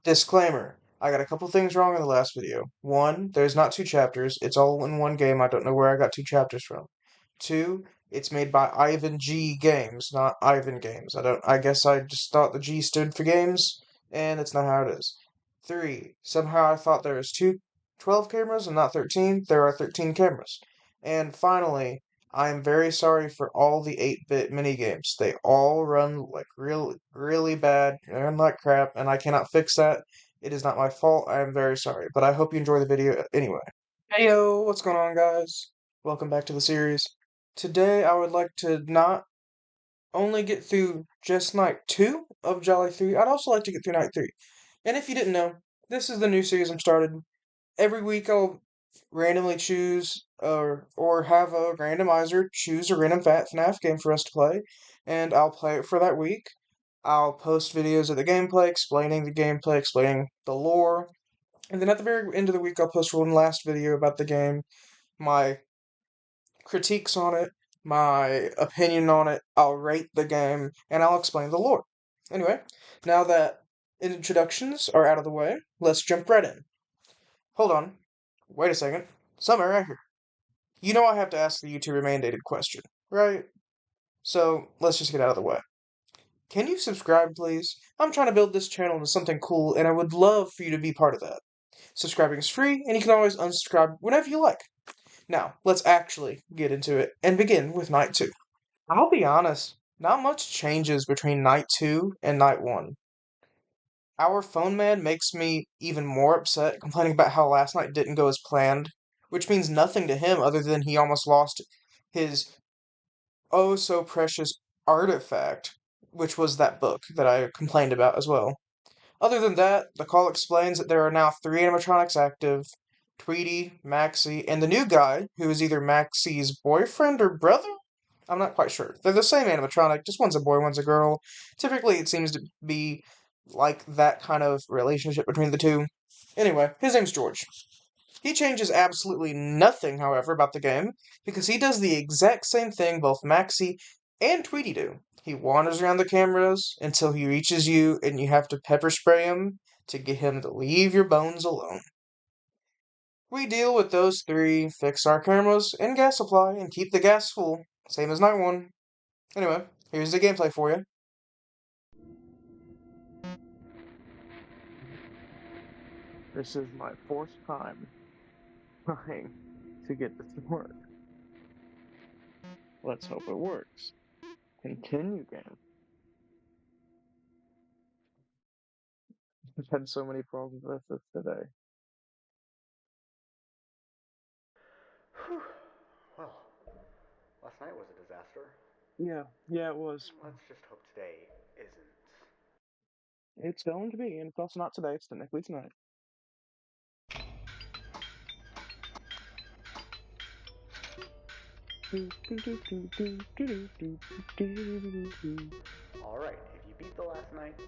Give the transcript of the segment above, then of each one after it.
Disclaimer. I got a couple things wrong in the last video. One, there's not two chapters. It's all in one game. I don't know where I got two chapters from. Two, it's made by Ivan G Games, not Ivan Games. I guess I just thought the G stood for games, and that's not how it is. Three, somehow I thought there was 12 cameras and not 13. There are 13 cameras. And finally, I am very sorry for all the 8-bit minigames. They all run like really bad, and like crap, and I cannot fix that. It is not my fault. I am very sorry, but I hope you enjoy the video anyway. Heyo, what's going on, guys? Welcome back to the series. Today, I would like to not only get through just night 2 of Jolly 3, I'd also like to get through night 3. And if you didn't know, this is the new series I'm started. Every week I'll randomly choose or have a randomizer choose a random FNAF game for us to play, and I'll play it for that week. I'll post videos of the gameplay, explaining the lore, and then at the very end of the week I'll post one last video about the game, my critiques on it, my opinion on it, I'll rate the game, and I'll explain the lore. Anyway, now that introductions are out of the way, let's jump right in. Hold on. Wait a second. Somewhere right here. You know I have to ask the YouTuber mandated question, right? So let's just get out of the way. Can you subscribe, please? I'm trying to build this channel into something cool, and I would love for you to be part of that. Subscribing is free, and you can always unsubscribe whenever you like. Now, let's actually get into it and begin with Night 2. I'll be honest, not much changes between Night 2 and Night 1. Our phone man makes me even more upset, complaining about how last night didn't go as planned, which means nothing to him other than he almost lost his oh so precious artifact, which was that book that I complained about as well. Other than that, the call explains that there are now 3 animatronics active: Tweety, Maxie, and the new guy, who is either Maxie's boyfriend or brother? I'm not quite sure. They're the same animatronic, just one's a boy, one's a girl. Typically, it seems to be like that kind of relationship between the two. Anyway, his name's George. He changes absolutely nothing, however, about the game, because he does the exact same thing both Maxie and Tweety do. He wanders around the cameras until he reaches you, and you have to pepper spray him to get him to leave your bones alone. We deal with those three, fix our cameras and gas supply, and keep the gas full, same as night 1. Anyway, here's the gameplay for you. This is my 4th time trying to get this to work. Let's hope it works. Continue game. I've had so many problems with this today. Whew. Well, last night was a disaster. Yeah, it was. Let's just hope today isn't. It's going to be, and if also not today, it's technically tonight. Alright, if you beat the last night,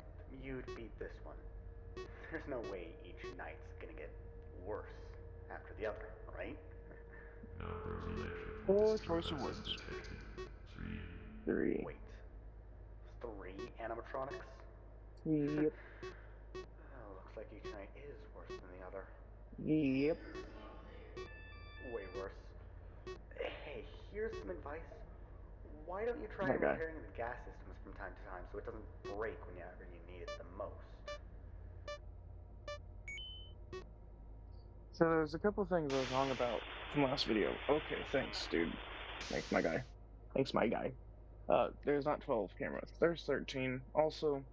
you'd beat this one. There's no way each night's gonna get worse after the other, right? Poor choice of words. 3. Wait, 3 animatronics? Yep. Looks like each night is worse than the other. Yep. Way worse. Hey, here's some advice. Why don't you try That guy. repairing the gas systems from time to time so it doesn't break whenever you need it the most? So there's a couple things I was wrong about from last video. Okay, thanks, dude. Thanks, my guy. Thanks, my guy. There's not 12 cameras. There's 13. Also,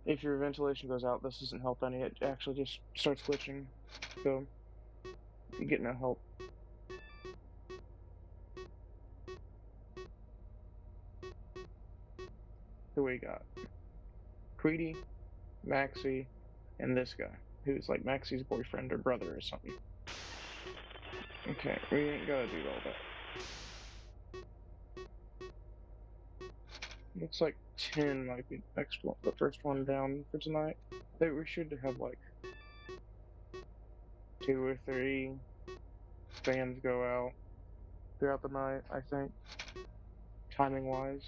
if your ventilation goes out, this doesn't help any. It actually just starts glitching. So, you get no help. Who we got? Tweety, Maxie, and this guy, who's like Maxie's boyfriend or brother or something. Okay, we ain't gotta do all that. Looks like 10 might be the first one down for tonight. I think we should have like 2 or 3 fans go out throughout the night, I think, timing wise.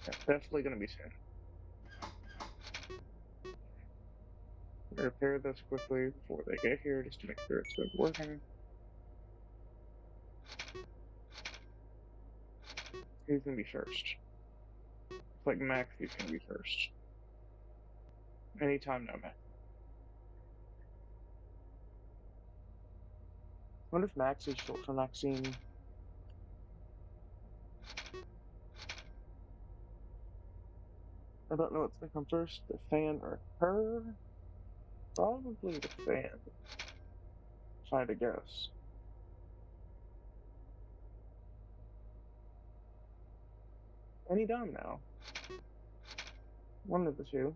Yeah, definitely gonna be 10. Repair this quickly before they get here, just to make sure it's good working. Who's gonna be first? It's like Maxi's gonna be first. Anytime now, Max. I wonder if Maxi's short for Maxine. I don't know what's gonna come first, the fan or her? Probably the fan, if I had to guess. Anytime now. One of the two.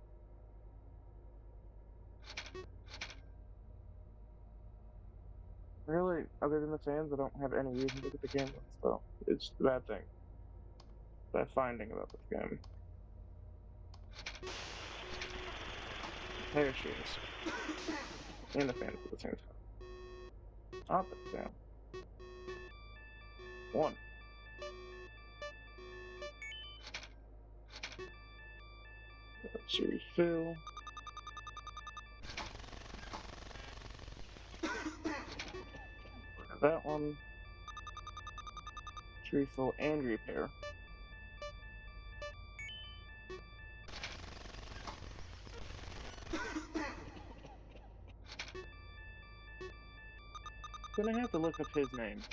Really, other than the fans, I don't have any reason to look at the game list, though. It's the bad thing. Bad finding about this game. There she is. And the fans at the same time. Up and down. One. Let's refill. That one. Refill and repair. Gonna have to look up his name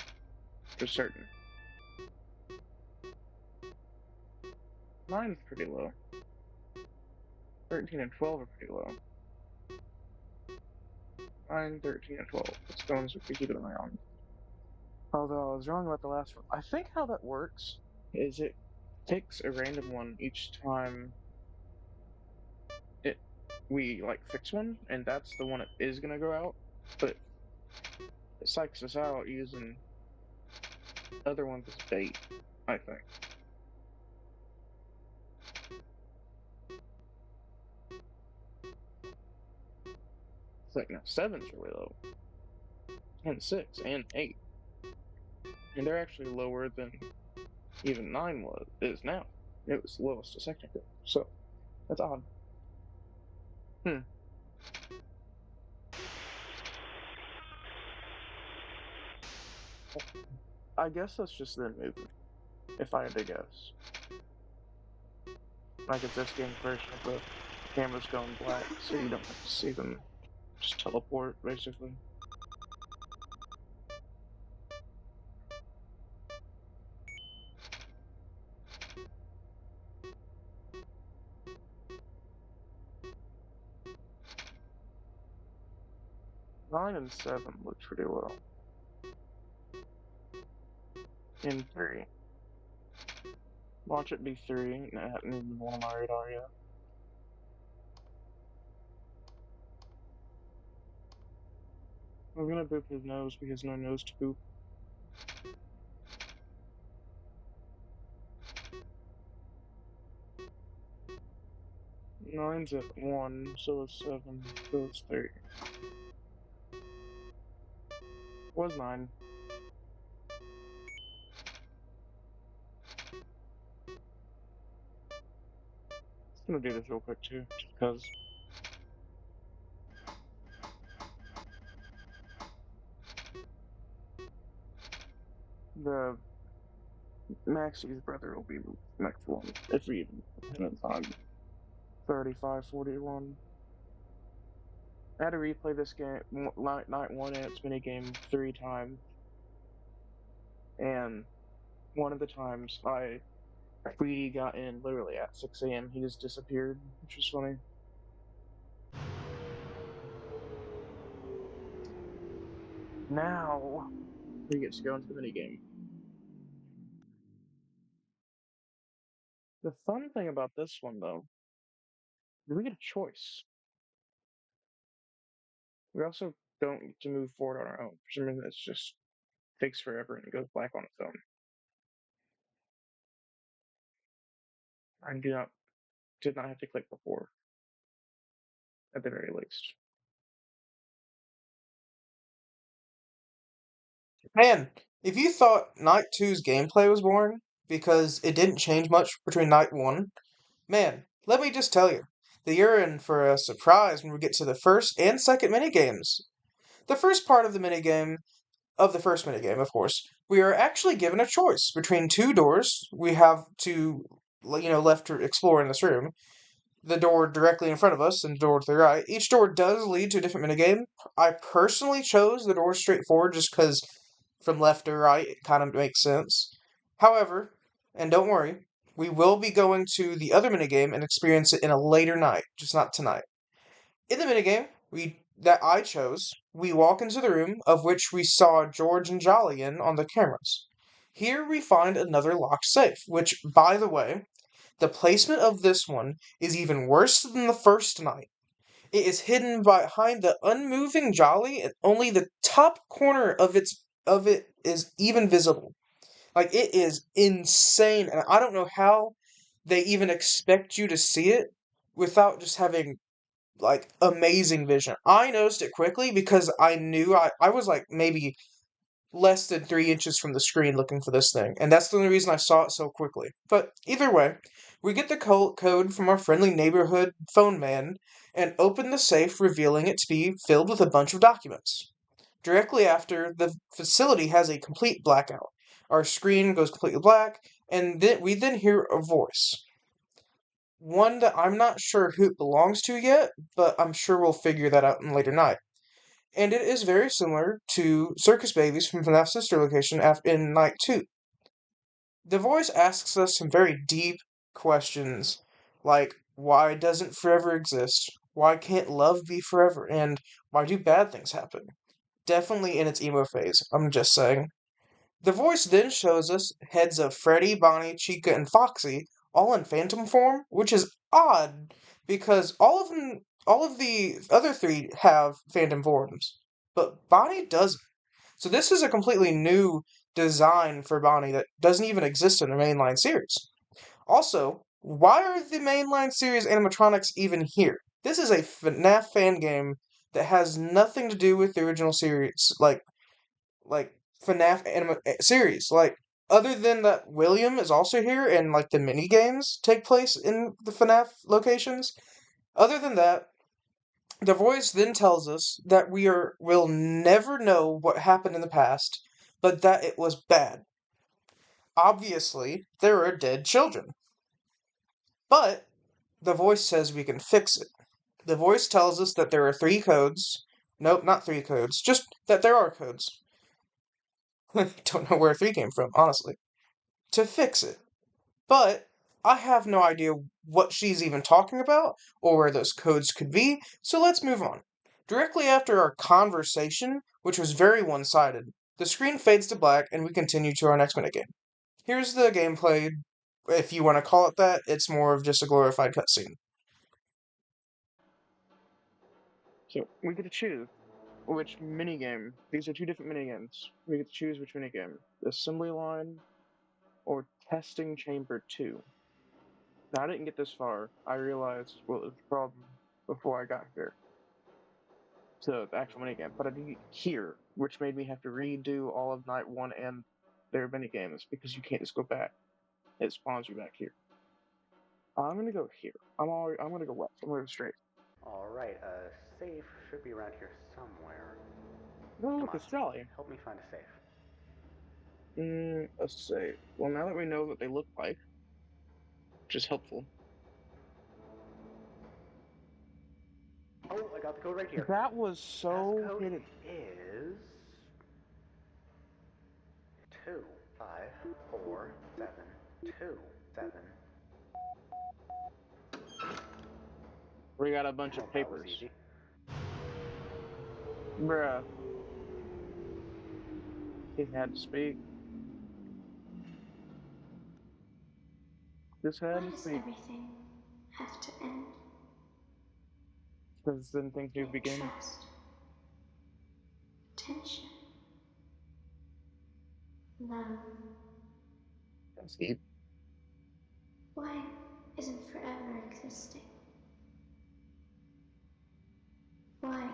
for certain. Mine's pretty low. 13 and 12 are pretty low. 9, 13, and 12. Let's go and keep an eye on. Although I was wrong about the last one. I think how that works is it picks a random one each time it we like fix one, and that's the one it is gonna go out. But it psychs us out using other ones as bait, I think. It's like now 7's really low. And 6 and 8. And they're actually lower than even 9 is now. It was the lowest a second ago. So that's odd. I guess that's just them moving, if I had to guess. Like it's this game's version of the camera's going black, so you don't have to see them just teleport, basically. Nine and 7 look pretty well. In 3. Watch it be 3, and it hasn't even been on my radar yet. I'm gonna boop his nose because no nose to boop. Nine's at 1, so is 7, so is 3. Was 9. Just gonna do this real quick too, just because. The Maxi's brother will be the next one, if we even hit in time. 35-41. I had to replay this game, night 1 and its minigame 3 times, and one of the times we got in literally at 6 a.m. He just disappeared, which was funny. Now he gets to go into the minigame. The fun thing about this one, though, is we get a choice. We also don't get to move forward on our own. For some reason, it just takes forever and it goes black on its own. I did not have to click before, at the very least. Man, if you thought Night Two's gameplay was boring because it didn't change much between Night One, man, let me just tell you, that you're in for a surprise when we get to the first and second minigames. The first part of the minigame, of the first minigame, of course, we are actually given a choice between two doors we have to, left to explore in this room. The door directly in front of us and the door to the right. Each door does lead to a different minigame. I personally chose the door straightforward just because from left to right it kind of makes sense. However, and don't worry, we will be going to the other minigame and experience it in a later night, just not tonight. In the minigame that I chose, we walk into the room of which we saw George and Jolly in on the cameras. Here we find another locked safe, which, by the way, the placement of this one is even worse than the first night. It is hidden behind the unmoving Jolly, and only the top corner of it is even visible. Like it is insane, and I don't know how they even expect you to see it without just having like amazing vision. I noticed it quickly because I knew I was like maybe less than 3 inches from the screen looking for this thing, and that's the only reason I saw it so quickly. But either way, we get the code from our friendly neighborhood phone man and open the safe, revealing it to be filled with a bunch of documents. Directly after, the facility has a complete blackout. Our screen goes completely black, and then we hear a voice. One that I'm not sure who it belongs to yet, but I'm sure we'll figure that out in later night. And it is very similar to Circus Babies from FNAF Sister Location in Night 2. The voice asks us some very deep questions, like why doesn't forever exist? Why can't love be forever? And why do bad things happen? Definitely in its emo phase, I'm just saying. The voice then shows us heads of Freddy, Bonnie, Chica, and Foxy, all in phantom form, which is odd because all of the other three have phantom forms, but Bonnie doesn't. So this is a completely new design for Bonnie that doesn't even exist in the mainline series. Also, why are the mainline series animatronics even here? This is a FNAF fan game that has nothing to do with the original series, like FNAF series. Like other than that, William is also here, and like the mini games take place in the FNAF locations. Other than that, the voice then tells us that will never know what happened in the past, but that it was bad. Obviously, there are dead children, but the voice says we can fix it. The voice tells us that there are three codes. Nope, not three codes. Just that there are codes. Don't know where three came from, honestly. To fix it. But I have no idea what she's even talking about or where those codes could be, so let's move on. Directly after our conversation, which was very one sided, the screen fades to black and we continue to our next minigame. Here's the gameplay. If you want to call it that, it's more of just a glorified cutscene. So we get to choose which minigame. These are two different minigames. We get to choose which minigame: the assembly line or testing chamber 2. Now, I didn't get this far. I realized what was the problem before I got here to the actual minigame, but I didn't get here, which made me have to redo all of night 1 and their minigames because you can't just go back. It spawns you back here. I'm gonna go here. I'm gonna go left. I'm gonna go straight. Alright, a safe should be around here somewhere. Oh, Come look, on, it's Jolly. help me find a safe. Let's see. Well, now that we know what they look like, which is helpful. Oh, I got the code right here. That was so Passcode hidden. is 25472 7. We got a bunch Well, of that was papers. easy. Bruh. He had to speak. Just Why had to does speak. everything have to end? Because then things do Like begin. trust, attention, love. That's deep. Why isn't forever existing? Why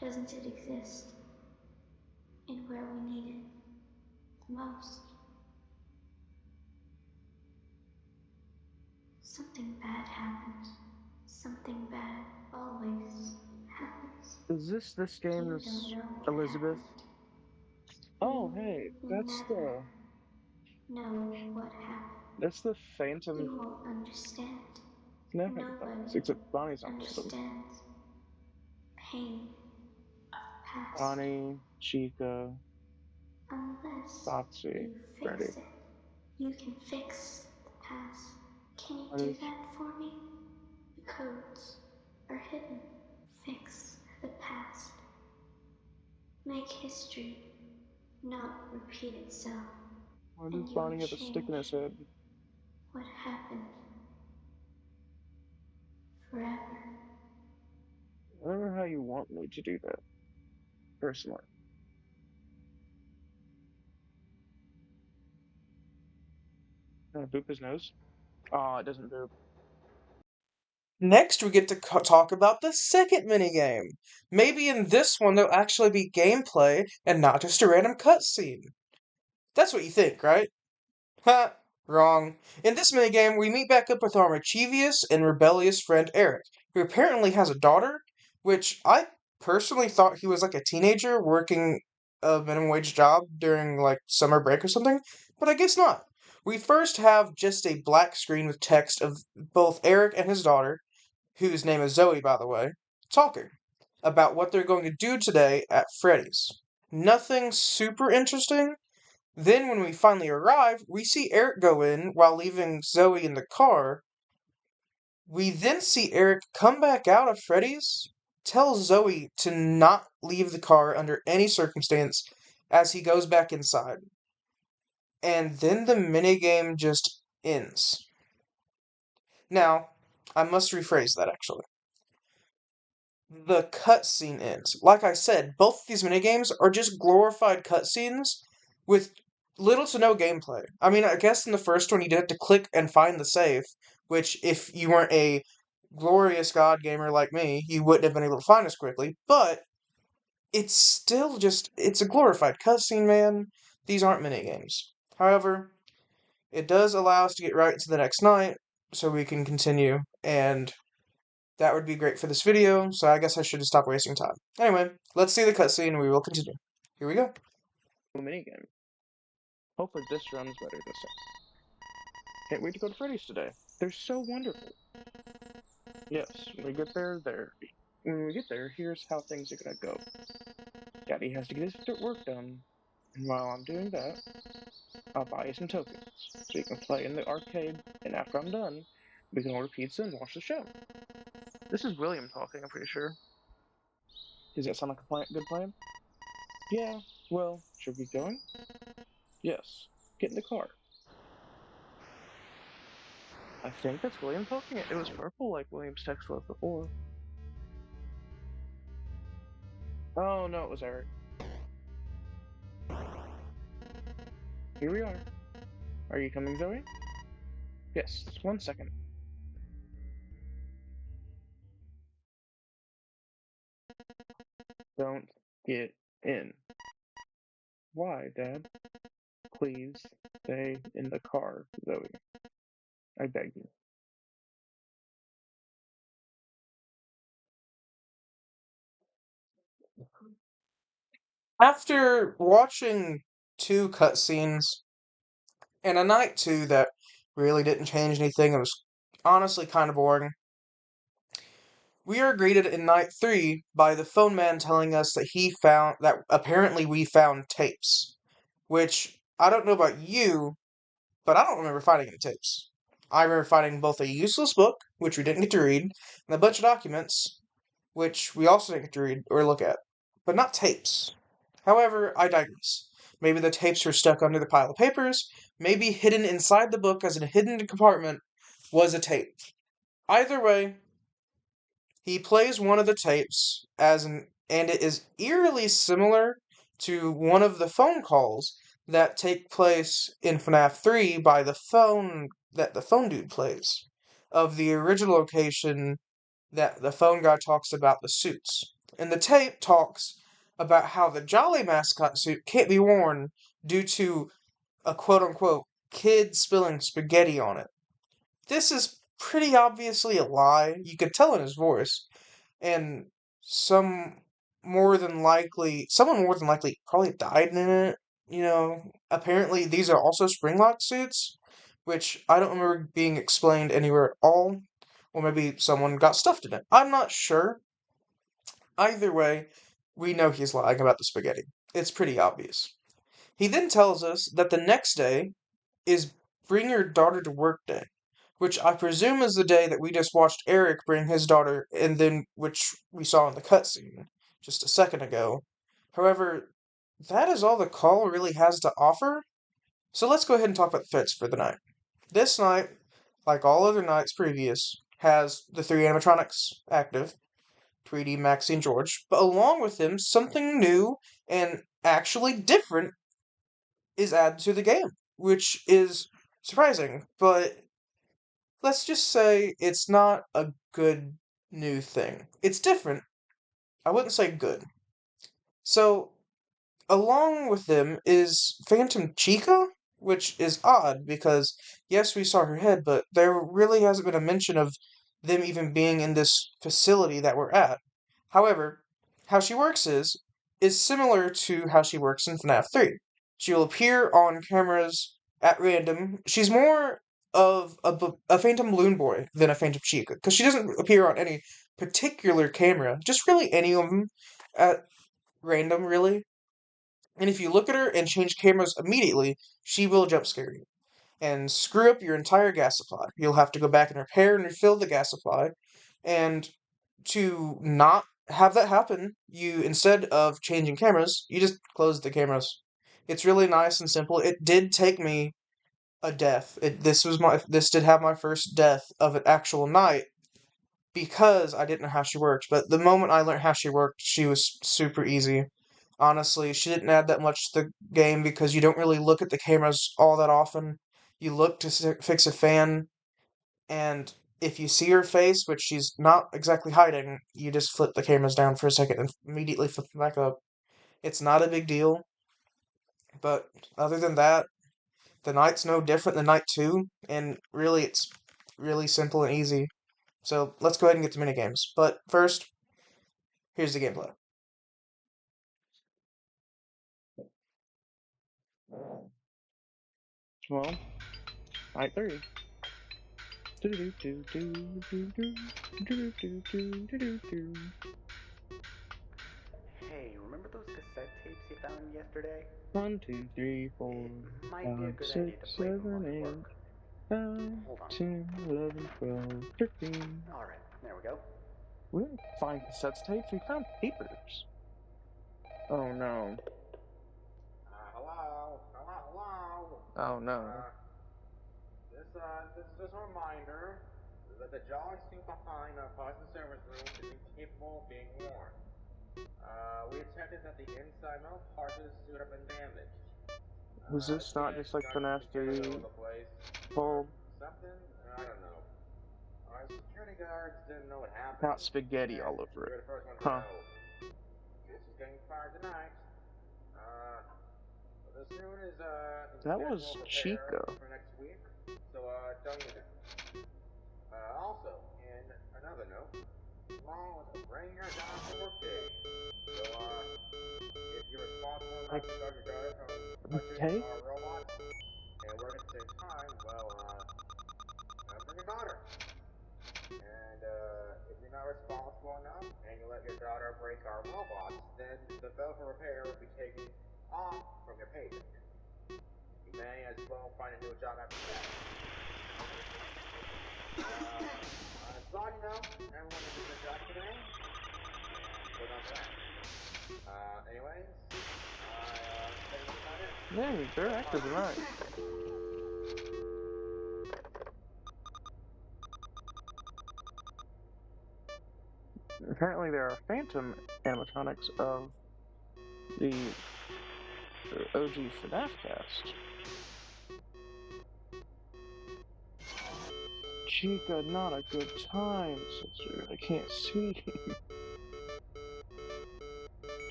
doesn't it exist in where we need it the most? Something bad happened Something bad always happens. Is this You don't game's know what Elizabeth? happened. Oh, You hey, will never know what happened. that's the Phantom You won't understand. FNAF Nobody antagonist, except Bonnie's not just a understands pain of past Bonnie, Chica, unless Foxy, you Freddy. fix it. You can fix the past. Can you What do is that for me? The codes are hidden. Fix the past. Make history not repeat itself. why does And you'll Bonnie have a stick in change his head? what happened forever. I don't know how you want me to do that, personally. Boop his nose? Aw, it doesn't boop. Next, we get to talk about the second minigame. Maybe in this one there'll actually be gameplay and not just a random cutscene. That's what you think, right? Ha! Wrong. In this minigame, we meet back up with our mischievous and rebellious friend Eric, who apparently has a daughter, which I personally thought he was like a teenager working a minimum wage job during like summer break or something, but I guess not. We first have just a black screen with text of both Eric and his daughter, whose name is Zoe, by the way, talking about what they're going to do today at Freddy's. Nothing super interesting. Then, when we finally arrive, we see Eric go in while leaving Zoe in the car. We then see Eric come back out of Freddy's, tell Zoe to not leave the car under any circumstance as he goes back inside. And then the minigame just ends. Now, I must rephrase that actually. The cutscene ends. Like I said, both of these minigames are just glorified cutscenes with little to no gameplay. I mean, I guess in the first one you did have to click and find the save, which if you weren't a glorious god gamer like me, you wouldn't have been able to find as quickly, but it's still just it's a glorified cutscene, man. These aren't minigames. However, it does allow us to get right into the next night so we can continue and that would be great for this video, so I guess I should just stop wasting time. Anyway, let's see the cutscene and we will continue. Here we go. Minigame. Hopefully this runs better this time. Can't wait to go to Freddy's today. They're so wonderful. Yes, when we get there, here's how things are gonna go. Daddy has to get his work done, and while I'm doing that, I'll buy you some tokens so you can play in the arcade, and after I'm done, we can order pizza and watch the show. This is William talking, I'm pretty sure. Does that sound like a good plan? Yeah, well, should we get going? Yes, get in the car. I think that's William talking. It was purple like William's text was before. Oh no, it was Eric. Here we are. Are you coming, Zoe? Yes, 1 second. Don't get in. Why, Dad? Please stay in the car, Zoe. I beg you. After watching two cutscenes and a night two that really didn't change anything, it was honestly kind of boring. We are greeted in night three by the phone man telling us that apparently we found tapes. Which I don't know about you, but I don't remember finding any tapes. I remember finding both a useless book, which we didn't get to read, and a bunch of documents, which we also didn't get to read or look at, but not tapes. However, I digress. Maybe the tapes were stuck under the pile of papers, maybe hidden inside the book as a hidden compartment was a tape. Either way, he plays one of the tapes and it is eerily similar to one of the phone calls that take place in FNAF 3 by the phone that the phone dude plays of the original location that the phone guy talks about the suits. And the tape talks about how the Jolly mascot suit can't be worn due to a quote unquote kid spilling spaghetti on it. This is pretty obviously a lie. You could tell in his voice. And some someone more than likely probably died in it. You know, apparently these are also springlock suits, which I don't remember being explained anywhere at all. Or maybe someone got stuffed in it. I'm not sure. Either way, we know he's lying about the spaghetti. It's pretty obvious. He then tells us that the next day is Bring Your Daughter to Work Day, which I presume is the day that we just watched Eric bring his daughter, and then which we saw in the cutscene just a second ago. However, that is all the call really has to offer. So let's go ahead and talk about the threats for the night. This night, like all other nights previous, has the three animatronics active, Tweety, Maxie, and George, but along with them, something new and actually different is added to the game, which is surprising, but let's just say it's not a good new thing. It's different. I wouldn't say good. So, along with them is Phantom Chica, which is odd because, yes, we saw her head, but there really hasn't been a mention of them even being in this facility that we're at. However, how she works is similar to how she works in FNAF 3. She will appear on cameras at random. She's more of a Phantom Loon Boy than a Phantom Chica, because she doesn't appear on any particular camera, just really any of them at random, really. And if you look at her and change cameras immediately, she will jump scare you and screw up your entire gas supply. You'll have to go back and repair and refill the gas supply. And to not have that happen, you instead of changing cameras, you just close the cameras. It's really nice and simple. It did take me a death. This did have my first death of an actual night because I didn't know how she worked. But the moment I learned how she worked, she was super easy. Honestly, she didn't add that much to the game because you don't really look at the cameras all that often. You look to fix a fan, and if you see her face, which she's not exactly hiding, you just flip the cameras down for a second and immediately flip them back up. It's not a big deal, but other than that, the night's no different than night two, and really it's really simple and easy. So let's go ahead and get to minigames. But first, here's the gameplay. Well, night 3. Do-do-do-do-do-do-do. Do-do-do-do-do-do-do. Hey, remember those cassette tapes you found yesterday? 1, 2, 3, 4, It might be a 5, good 6, idea to play them while 7, you 8, work. 9, Hold on. 10, 11, 12, 13. Alright, there we go. We didn't find cassette tapes, we found papers. Oh no. Hello? Hello? Oh no. This is just a reminder that the joystick behind our Poison Server's room is incapable of being worn. We attempted that the inside metal parts of the suit have been damaged. Was this not just like FNAF 3 bulb? Something? I don't know. Our security guards didn't know what happened. Got spaghetti all over You're it. the first one to Huh. know. This is getting fired tonight. The suit is That was scheduled Chica. for next week, so don't use it. Also, in another note, tomorrow is Bring Your Daughter to Work Day. So if you're responsible enough to start your daughter from touching our robots and work at the same time, well, bring your daughter. And if you're not responsible enough and you let your daughter break our robots, then the bill for repair will be taken off from your paycheck. You may as well find a new job after that. So you know, everyone did a good job today. Good on that. Anyways, think that's about it. Dang, they're active tonight. Apparently there are phantom animatronics of the OG FNAF cast. Chica, not a good time, sister. I can't see.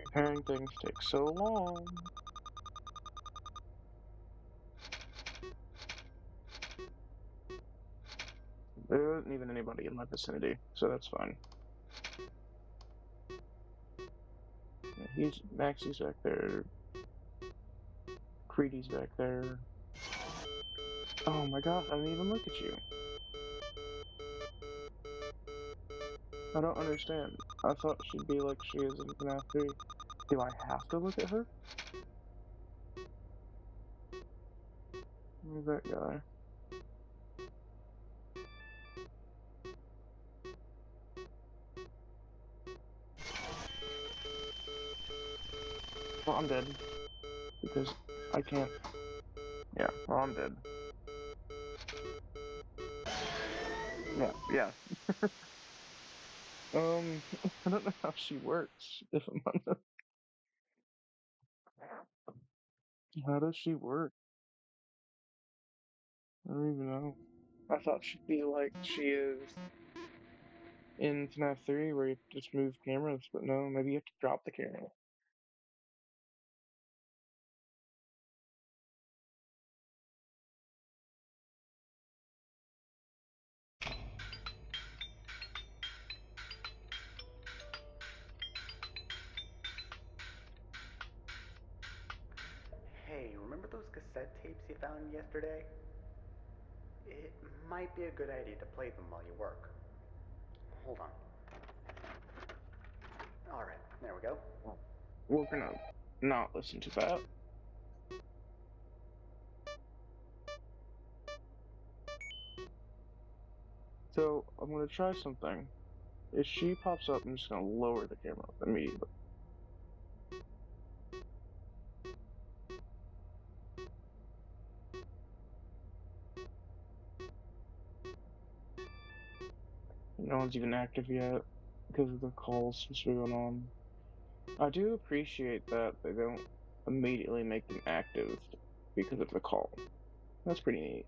Repairing things take so long. There wasn't even anybody in my vicinity, so that's fine. Yeah, Maxie's back there. Creedy's back there. Oh my gosh, I didn't even look at you. I don't understand. I thought she'd be like she is in FNAF 3. Do I have to look at her? Where's that guy? Well, I'm dead. Because I can't. Yeah, well, I'm dead. Yeah, yeah. I don't know how she works, if I'm honest. How does she work? I don't even know. I thought she'd be like she is in FNAF 3 where you just move cameras, but no, maybe you have to drop the camera. Hey, remember those cassette tapes you found yesterday? It might be a good idea to play them while you work. Hold on. Alright, there we go. We're gonna not listen to that. So, I'm gonna try something. If she pops up, I'm just gonna lower the camera immediately. No one's even active yet because of the calls that's going on. I do appreciate that they don't immediately make them active because of the call. That's pretty neat.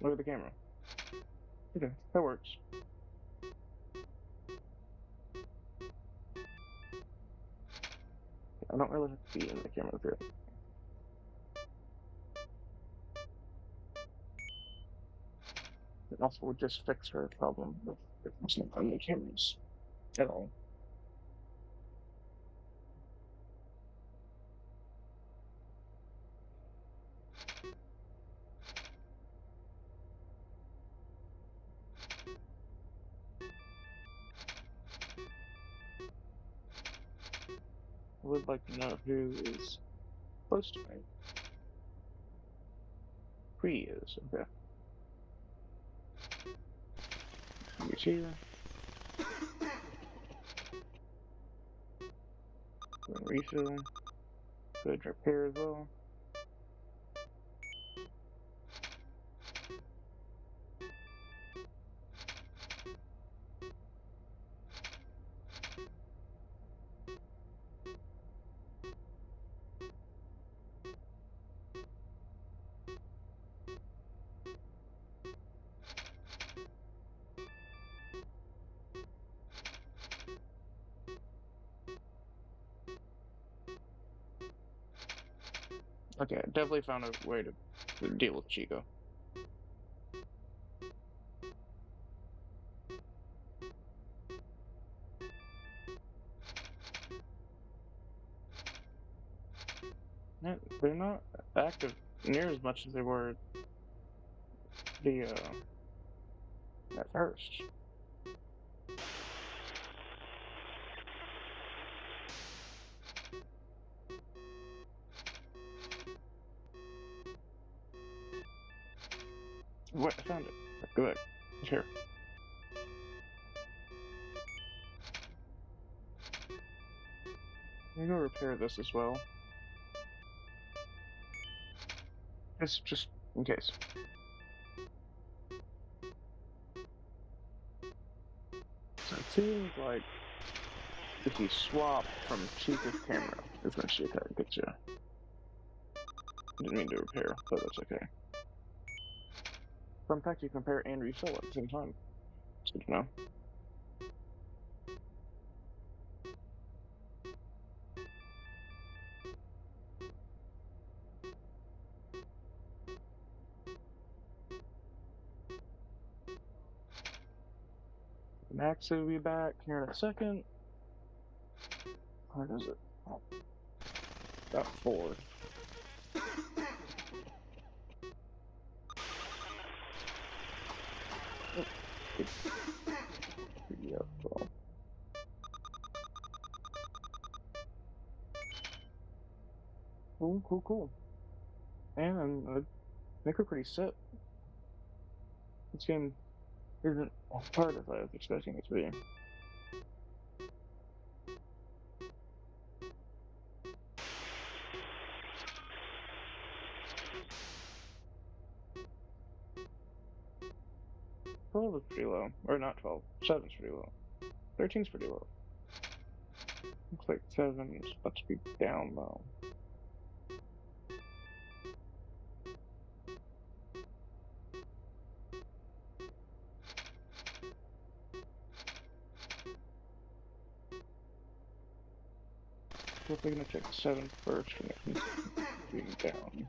Look at the camera. Okay, that works. I don't really have to be in the camera for it. It also would just fix her problem with it's not on the cameras at all. I would like to know who is close to me. Pre is, okay. He's here. Refill. Good repair as well. Okay, definitely found a way to deal with Chico. They're not active near as much as they were the at first. What? I found it. Good. It's here. I'm gonna repair this as well. Just in case. So it seems like if you swap from Chica's camera, is when she gets you. Didn't mean to repair, but that's okay. But in fact, you compare and refill at the same time. It's good to know. Max will be back here in a second. Where is it? Oh, about 4. Oh, good. Yeah, well. Cool. And I think we're pretty set. This game isn't as hard as I was expecting it to be. Twelve is pretty low. Or not 12. 7's pretty low. 13's pretty low. Looks like 7's about to be down low. Definitely gonna check 7 first and it being down.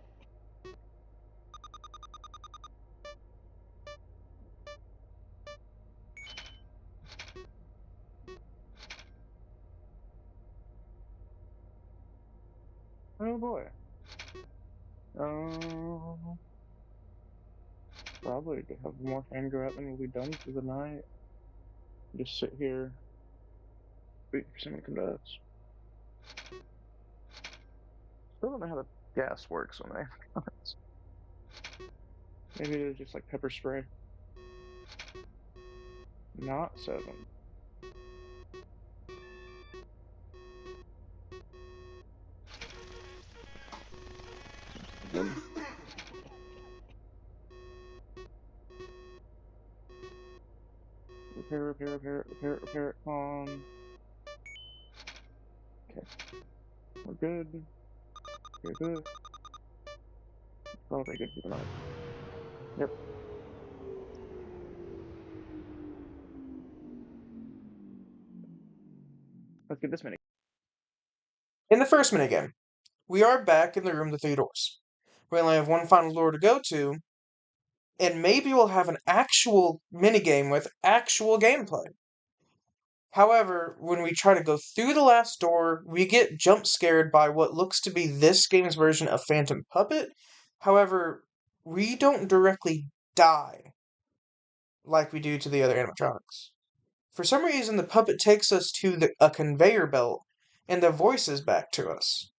Oh boy. Probably to have more Fangame and we'll be done for the night. Just sit here, wait for someone to come to us. Still don't know how the gas works on my Maybe it was just like pepper spray. Not 7. Good. Repair. Come on. Okay. We're good. Good. Probably good for the night. Yep. Let's get this mini. In the first minigame, we are back in the room with the 3 doors. We only have one final door to go to, and maybe we'll have an actual minigame with actual gameplay. However, when we try to go through the last door, we get jump scared by what looks to be this game's version of Phantom Puppet. However, we don't directly die like we do to the other animatronics. For some reason, the puppet takes us to a conveyor belt, and the voice is back to us.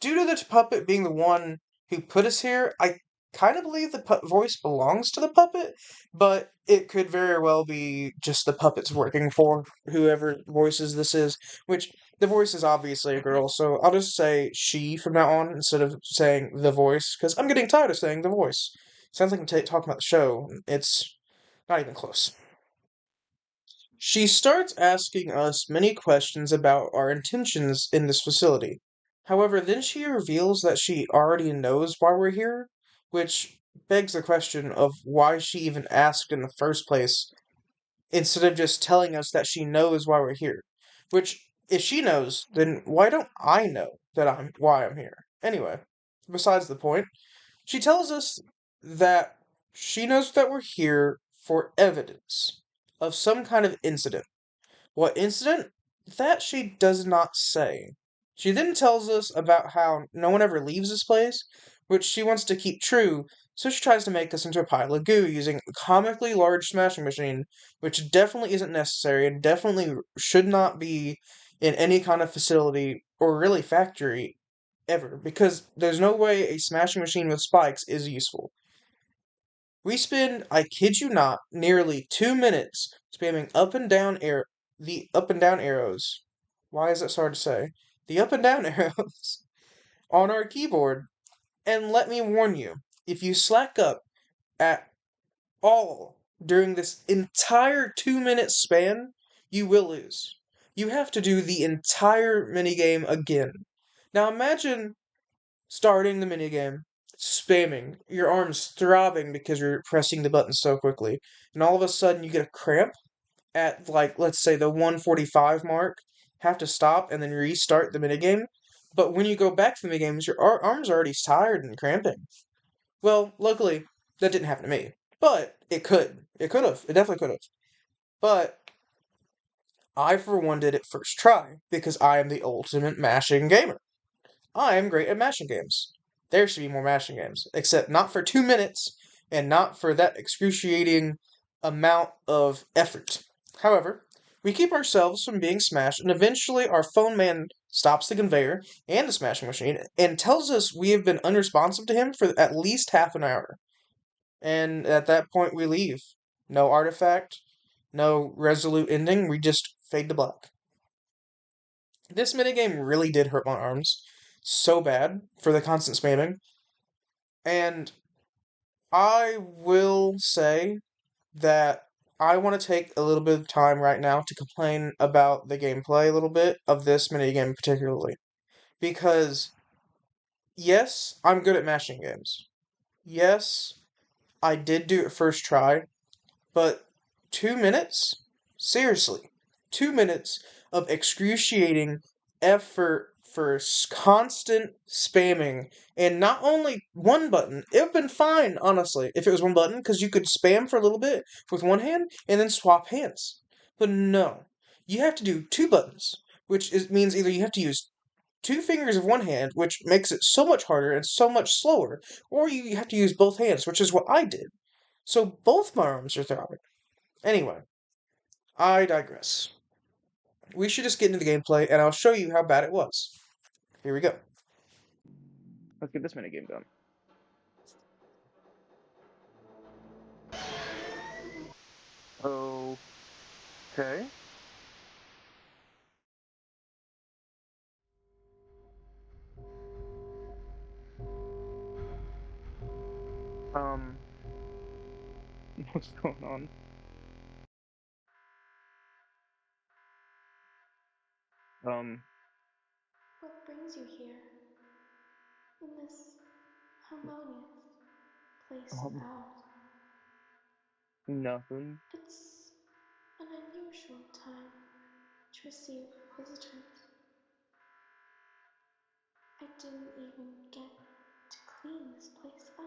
Due to the puppet being the one who put us here, I kind of believe the voice belongs to the puppet, but it could very well be just the puppet's working for whoever voices this is, which the voice is obviously a girl, so I'll just say she from now on instead of saying the voice, because I'm getting tired of saying the voice. Sounds like I'm talking about the show. It's not even close. She starts asking us many questions about our intentions in this facility. However, then she reveals that she already knows why we're here, which begs the question of why she even asked in the first place, instead of just telling us that she knows why we're here. Which, if she knows, then why don't I know why I'm here? Anyway, besides the point, she tells us that she knows that we're here for evidence of some kind of incident. What incident? That she does not say. She then tells us about how no one ever leaves this place, which she wants to keep true, so she tries to make us into a pile of goo using a comically large smashing machine, which definitely isn't necessary and definitely should not be in any kind of facility or really factory ever, because there's no way a smashing machine with spikes is useful. We spend, I kid you not, nearly 2 minutes spamming the up and down arrows. Why is that so hard to say? The up and down arrows on our keyboard. And let me warn you, if you slack up at all during this entire 2 minute span, you will lose. You have to do the entire minigame again. Now imagine starting the minigame, spamming, your arms throbbing because you're pressing the button so quickly, and all of a sudden you get a cramp at, like, let's say the 145 mark, have to stop and then restart the minigame. But when you go back to the minigames, your arms are already tired and cramping. Well, luckily, that didn't happen to me. But it could. It could have. It definitely could have. But I, for one, did it first try because I am the ultimate mashing gamer. I am great at mashing games. There should be more mashing games, except not for 2 minutes and not for that excruciating amount of effort. However, we keep ourselves from being smashed, and eventually our phone man stops the conveyor and the smashing machine and tells us we have been unresponsive to him for at least half an hour. And at that point, we leave. No artifact, no resolute ending, we just fade to black. This minigame really did hurt my arms so bad for the constant spamming. And I will say that I want to take a little bit of time right now to complain about the gameplay a little bit of this minigame particularly. Because, yes, I'm good at mashing games. Yes, I did do it first try, but 2 minutes? Seriously, 2 minutes of excruciating effort for constant spamming, and not only one button. It would have been fine, honestly, if it was one button, because you could spam for a little bit with one hand and then swap hands. But no, you have to do two buttons, means either you have to use two fingers of one hand, which makes it so much harder and so much slower, or you have to use both hands, which is what I did. So both my arms are throbbing. Anyway, I digress. We should just get into the gameplay, and I'll show you how bad it was. Here we go. Let's get this minigame done. Okay. Um, what's going on? What brings you here? In this harmonious place of um, ours. nothing. It's an unusual time to receive visitors. I didn't even get to clean this place up.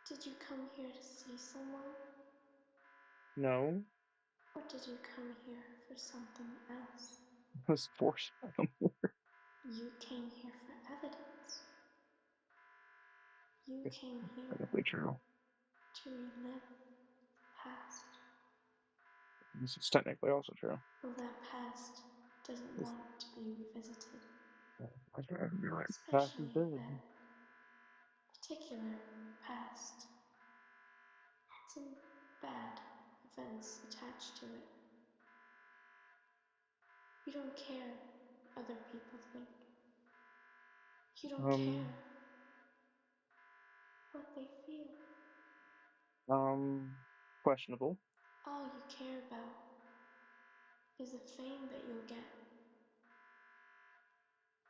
Did you come here to see someone? No, Or did you come here for something else? I was forced. You came here for evidence. You It's came here technically true. to relive the past. This is technically also true. Well, that past doesn't want to be revisited. That's what I'd be like. Past is Especially dead. that particular past. Some bad events attached to it. You don't care what other people think. You don't care what they feel. Questionable. All you care about is the fame that you'll get,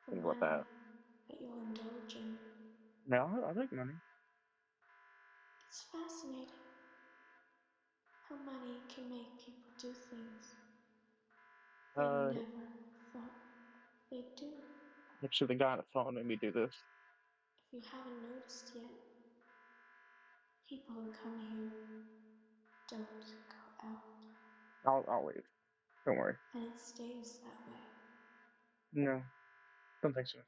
the Think about money that. that you'll indulge in. No, I like money. It's fascinating how money can make people do things they never thought they'd do. Actually, the guy on the phone made me do this. If you haven't noticed yet, people who come here don't go out. I'll leave. Don't worry. And it stays that way. No, don't think so.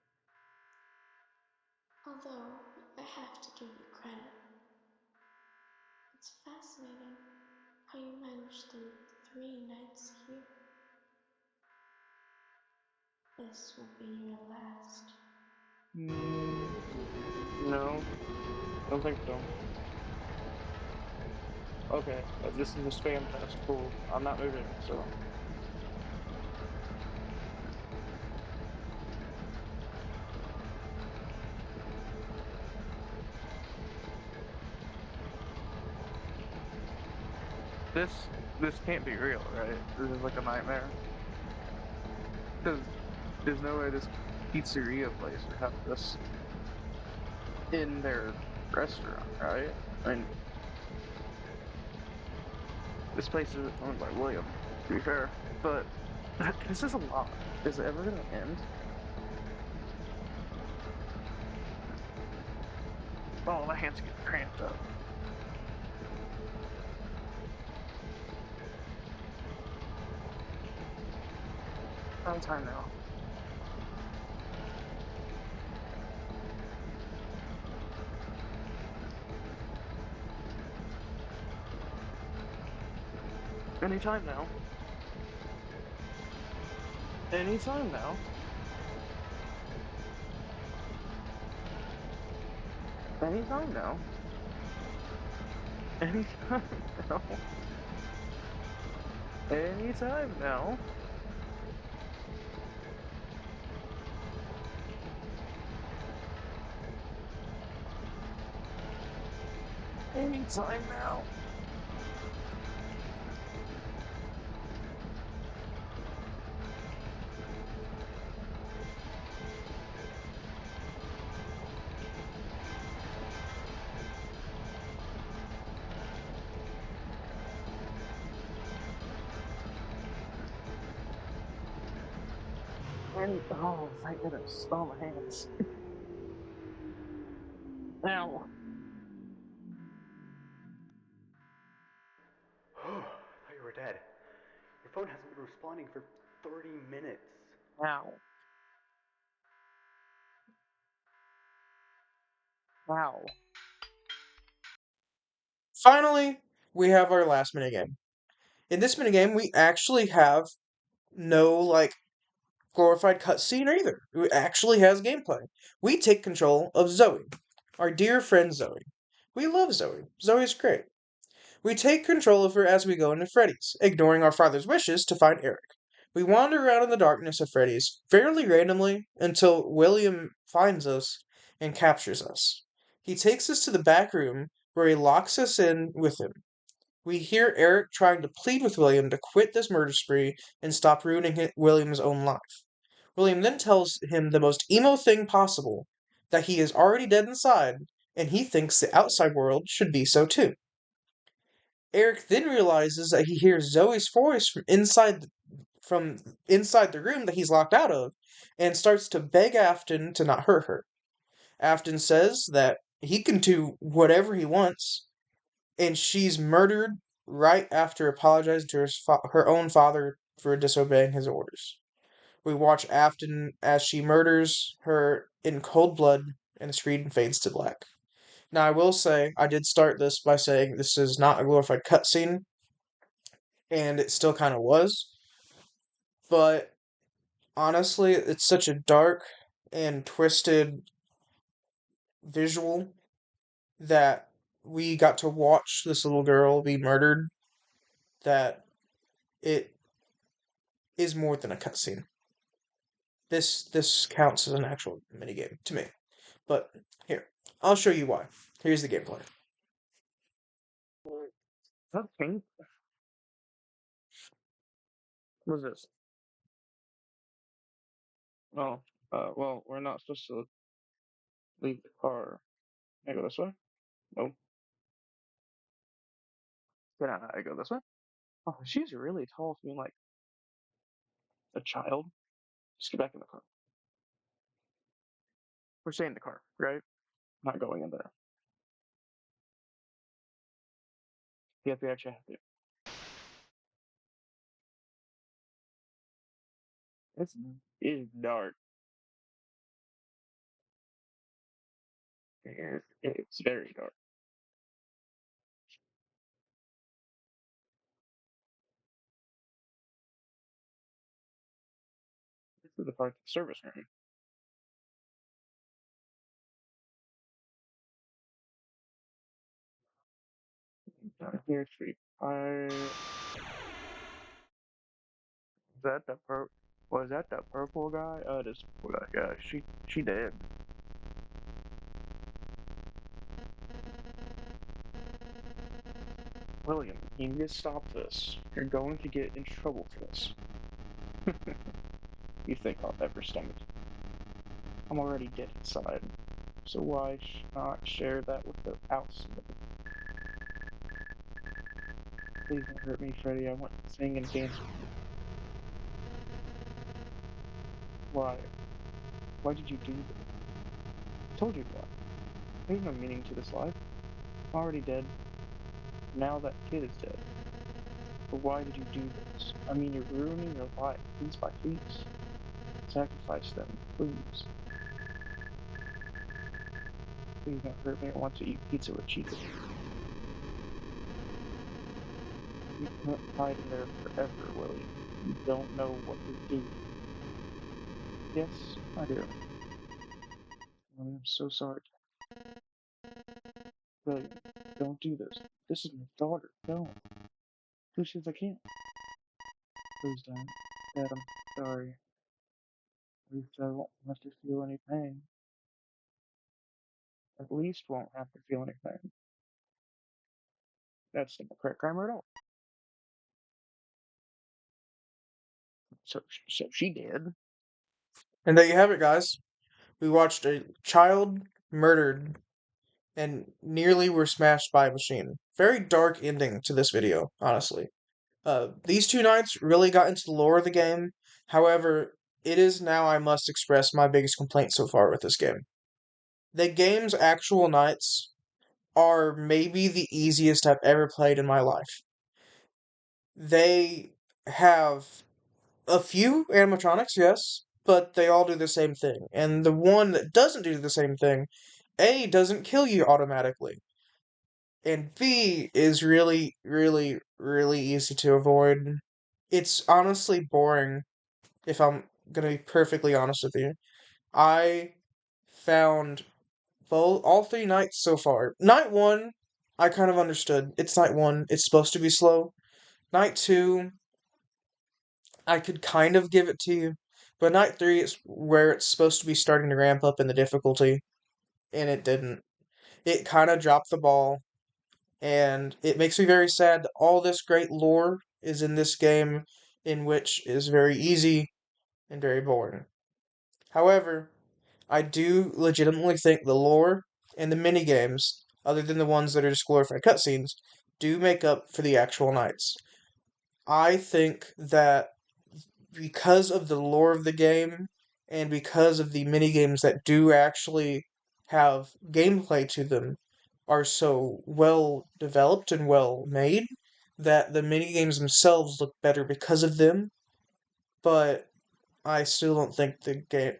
Although, I have to give you credit. It's fascinating how you managed through 3 nights here. This will be your last. No, don't think so. Okay, this is a spam test. Cool. I'm not moving, so. This this can't be real, right? This is like a nightmare. Because there's no way this pizzeria place would have this in their restaurant, right? I mean, this place is owned by William, to be fair. But this is a lot. Is it ever gonna end? Oh, my hands get cramped up. Anytime now. Anytime now. Anytime now. Anytime now. Anytime now. Anytime now. Anytime now. Oh, thank goodness. Oh, my hands. Ow. I thought you were dead. Your phone hasn't been responding for 30 minutes. Ow. Ow. Finally, we have our last minigame. In this minigame, we actually have no, like, glorified cutscene either. It actually has gameplay. We take control of Zoe, our dear friend Zoe. We love Zoe. Zoe's great. We take control of her as we go into Freddy's, ignoring our father's wishes to find Eric. We wander around in the darkness of Freddy's fairly randomly until William finds us and captures us. He takes us to the back room where he locks us in with him. We hear Eric trying to plead with William to quit this murder spree and stop ruining William's own life. William then tells him the most emo thing possible, that he is already dead inside, and he thinks the outside world should be so too. Eric then realizes that he hears Zoe's voice from inside the room that he's locked out of, and starts to beg Afton to not hurt her. Afton says that he can do whatever he wants, and she's murdered right after apologizing to her own father for disobeying his orders. We watch Afton as she murders her in cold blood, and the screen fades to black. Now, I will say, I did start this by saying this is not a glorified cutscene, and it still kind of was, but honestly, it's such a dark and twisted visual that we got to watch this little girl be murdered that it is more than a cutscene. This counts as an actual minigame to me. But here, I'll show you why. Here's the gameplay. That pink? What's this? Oh, well, we're not supposed to leave the car. Can I go this way? No. Can I go this way? Oh, she's really tall for being like a child. Just get back in the car. We're staying in the car, right? Not going in there. Yep, we actually have to. It's it is dark. It's very dark. This is the part of the service room. Down here, street fire. Is that the purple? Was that the purple guy? This purple guy. Yeah, she dead. William, you need to stop this. You're going to get in trouble for this. You think I'll ever stomach it? I'm already dead inside. So why not share that with the outside? Please don't hurt me, Freddy. I want to sing and dance with you. Why? Why did you do this? I told you why. There's no meaning to this life. I'm already dead. Now that kid is dead. But why did you do this? I mean, you're ruining your life, piece by piece. sacrifice them, please. Please don't hurt me. I want to eat pizza with Chica. You can't hide in there forever, William. You don't know what you're doing. Yes, I do. I'm so sorry. William, don't do this. This is my daughter. Don't. Please, if I can't. Please don't. Dad, I'm sorry. At least I won't have to feel any pain. At least won't have to feel any pain. That's not correct grammar at all. So she did. And there you have it, guys. We watched a child murdered and nearly were smashed by a machine. Very dark ending to this video, honestly. These two nights really got into the lore of the game. However, it is now I must express my biggest complaint so far with this game. The game's actual nights are maybe the easiest I've ever played in my life. They have a few animatronics, yes, but they all do the same thing. And the one that doesn't do the same thing, A, doesn't kill you automatically, and B, is really, really, really easy to avoid. It's honestly boring, if I'm gonna be perfectly honest with you. I found both all three nights so far. Night one, I kind of understood. It's night one. It's supposed to be slow. Night two, I could kind of give it to you. But night three is where it's supposed to be starting to ramp up in the difficulty, and it didn't. It kind of dropped the ball, and it makes me very sad that all this great lore is in this game, in which is very easy and very boring. However, I do legitimately think the lore and the mini games, other than the ones that are just glorified cutscenes, do make up for the actual nights. I think that because of the lore of the game and because of the mini games that do actually have gameplay to them are so well developed and well made that the mini games themselves look better because of them. But I still don't think the game.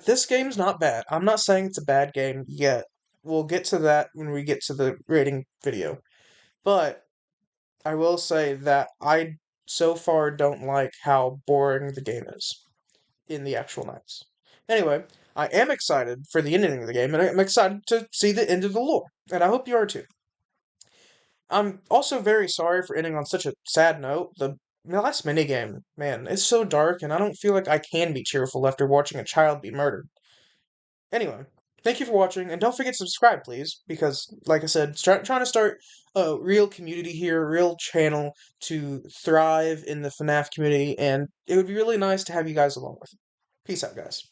This game's not bad. I'm not saying it's a bad game yet. We'll get to that when we get to the rating video. But I will say that I so far don't like how boring the game is in the actual nights. Anyway, I am excited for the ending of the game, and I'm excited to see the end of the lore, and I hope you are too. I'm also very sorry for ending on such a sad note. The last minigame, man, it's so dark, and I don't feel like I can be cheerful after watching a child be murdered. Anyway, thank you for watching, and don't forget to subscribe, please, because, like I said, trying to start a real community here, a real channel to thrive in the FNAF community, and it would be really nice to have you guys along with me. Peace out, guys.